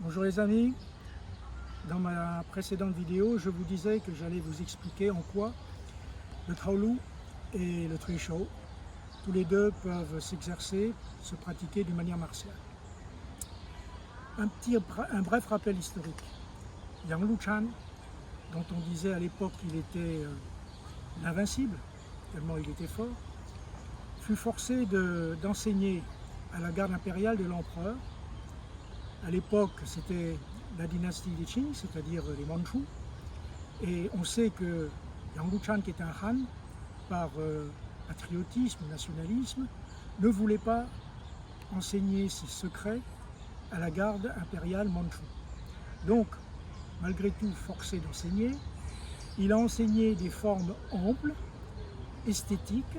Bonjour les amis, dans ma précédente vidéo, je vous disais que j'allais vous expliquer en quoi le Taolu et le Tui Shou, tous les deux peuvent s'exercer, se pratiquer d'une manière martiale. Un bref rappel historique. Yang Luchan, dont on disait à l'époque qu'il était l'invincible, tellement il était fort, fut forcé d'enseigner à la garde impériale de l'empereur. À l'époque, c'était la dynastie des Qing, c'est-à-dire les Mandchous. Et on sait que Yang Luchan, qui est un Han, par patriotisme, nationalisme, ne voulait pas enseigner ses secrets à la garde impériale mandchoue. Donc, malgré tout forcé d'enseigner, il a enseigné des formes amples, esthétiques,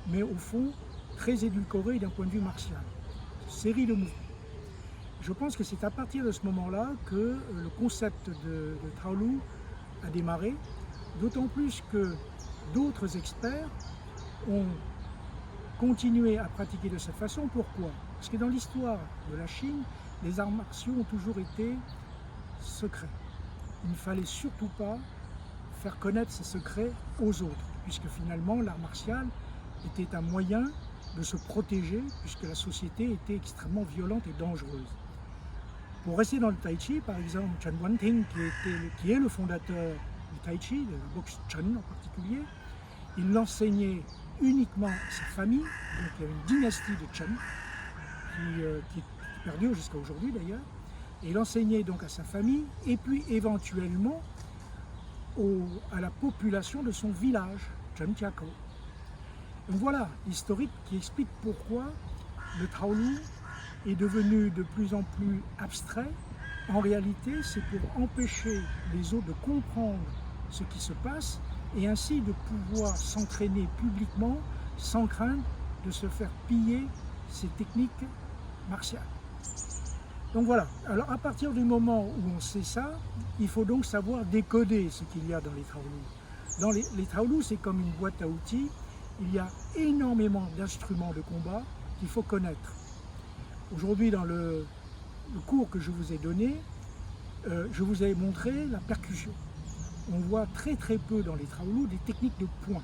mais au fond très édulcorées d'un point de vue martial. Série de mouvements. Je pense que c'est à partir de ce moment-là que le concept de Taolu a démarré, d'autant plus que d'autres experts ont continué à pratiquer de cette façon. Pourquoi? Parce que dans l'histoire de la Chine, les arts martiaux ont toujours été secrets. Il ne fallait surtout pas faire connaître ces secrets aux autres, puisque finalement l'art martial était un moyen de se protéger, puisque la société était extrêmement violente et dangereuse. Pour rester dans le Tai Chi, par exemple, Chen Guanting, qui est le fondateur du Tai Chi, de la boxe Chen en particulier, il l'enseignait uniquement à sa famille. Donc il y avait une dynastie de Chen qui perdure jusqu'à aujourd'hui d'ailleurs. Et il enseignait donc à sa famille et puis éventuellement à la population de son village, Zhengjiakou. Donc voilà l'historique qui explique pourquoi le Taolu est devenu de plus en plus abstrait. En réalité, c'est pour empêcher les autres de comprendre ce qui se passe et ainsi de pouvoir s'entraîner publiquement sans crainte de se faire piller ces techniques martiales. Donc voilà, alors à partir du moment où on sait ça, il faut donc savoir décoder ce qu'il y a dans les Taolu. Dans les Taolu, c'est comme une boîte à outils, il y a énormément d'instruments de combat qu'il faut connaître. Aujourd'hui, dans le cours que je vous ai donné, je vous ai montré la percussion. On voit très peu dans les Taolu des techniques de poing.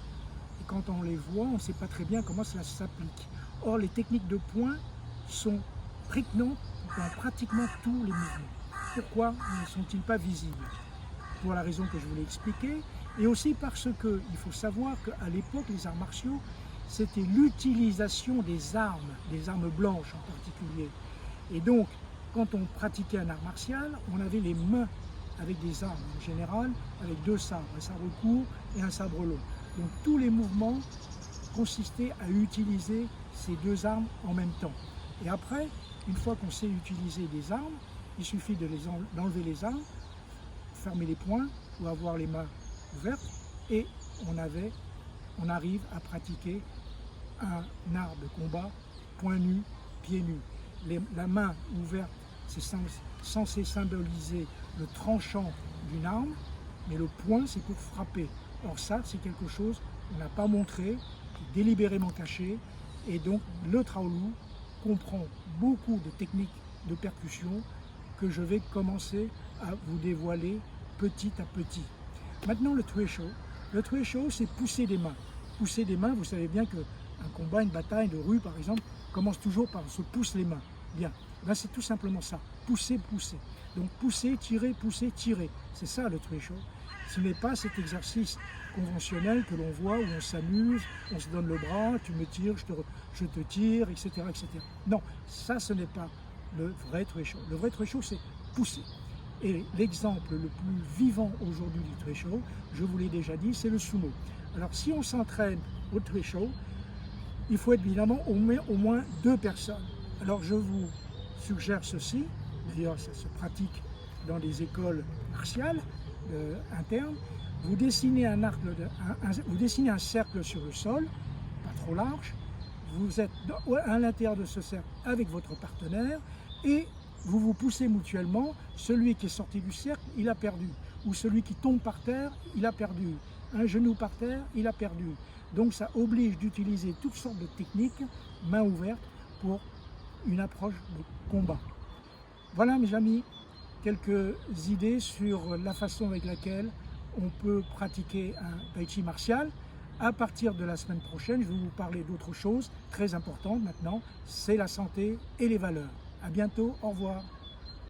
Et quand on les voit, on ne sait pas très bien comment cela s'applique. Or, les techniques de poing sont prégnantes dans pratiquement tous les mouvements. Pourquoi ne sont-ils pas visibles? Pour la raison que je vous l'ai expliquée, et aussi parce qu'il faut savoir qu'à l'époque, les arts martiaux, c'était l'utilisation des armes blanches en particulier. Et donc, quand on pratiquait un art martial, on avait les mains avec des armes en général, avec deux sabres, un sabre court et un sabre long. Donc tous les mouvements consistaient à utiliser ces deux armes en même temps. Et après, une fois qu'on sait utiliser des armes, il suffit d'enlever les armes, fermer les poings ou avoir les mains ouvertes et on arrive à pratiquer un art de combat point nu, pied nu. La main ouverte, c'est censé symboliser le tranchant d'une arme, mais le poing, c'est pour frapper. Or ça, c'est quelque chose qu'on n'a pas montré, qui est délibérément caché, et donc le Taolu comprend beaucoup de techniques de percussion que je vais commencer à vous dévoiler petit à petit. Maintenant, le Tui Shou. Le Tui Shou, c'est pousser des mains. Pousser des mains, vous savez bien qu'un combat, une bataille de rue, par exemple, commence toujours par se pousse les mains. Bien, ben, c'est tout simplement ça. Pousser, pousser. Donc pousser, tirer, tirer. C'est ça le Tui Shou. Ce n'est pas cet exercice conventionnel que l'on voit où on s'amuse, on se donne le bras, tu me tires, je te tire, etc., etc. Non, ça ce n'est pas le vrai Tui Shou. Le vrai Tui Shou, c'est pousser. Et l'exemple le plus vivant aujourd'hui du Tui Shou, je vous l'ai déjà dit, c'est le sumo. Alors si on s'entraîne au Tui Shou, il faut évidemment au moins deux personnes. Alors je vous suggère ceci, d'ailleurs ça se pratique dans des écoles martiales internes. Vous dessinez vous dessinez un cercle sur le sol, pas trop large, vous êtes à l'intérieur de ce cercle avec votre partenaire et vous vous poussez mutuellement. Celui qui est sorti du cercle, il a perdu. Ou celui qui tombe par terre, il a perdu. Un genou par terre, il a perdu. Donc ça oblige d'utiliser toutes sortes de techniques, main ouverte, pour une approche de combat. Voilà mes amis, quelques idées sur la façon avec laquelle on peut pratiquer un tai chi martial. À partir de la semaine prochaine, je vais vous parler d'autre chose très importante maintenant, c'est la santé et les valeurs. À bientôt, au revoir.